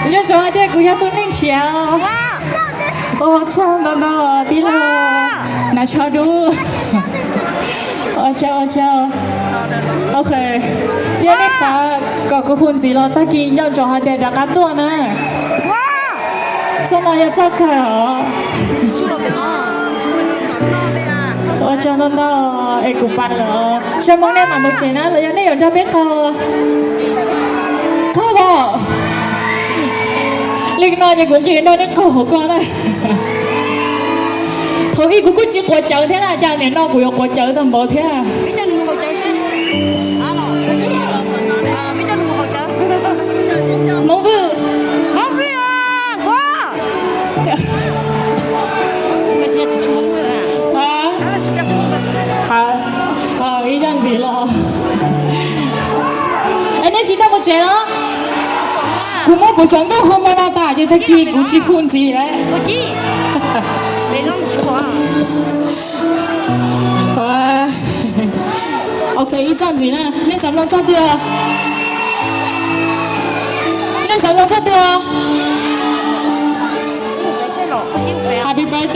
你就说这股要多领钱哦。我唱到到地了，拿车ดู我唱OK เรียนนักศึกษาก็คุณสิเราตะกี้ยังจอหาเด็กดักตัวนะจะนายจะเก่า我唱到到ไอ้กูปัดเหรอฉันมองในหมามุจนะเลยยังได้อยู่ที่เบกเขาบอก另外一個見到啲高幹啦，頭一個個只國酒聽啦，家年老個有國酒都冇聽。邊隻唔好酒先？啊咯，邊隻唔好酒？冇ဘူး，冇ဘူး啊！哇！嗰隻係錯嘅。啊，呢陣時咯。你知道冇錢咯？กูมองกูจังก็หัวมันตาจะตะกี้กูชิคุณสิเลยกูจีไม่ต้องชัวOK 一阵子呢你什么做的你什么做的Happy birthday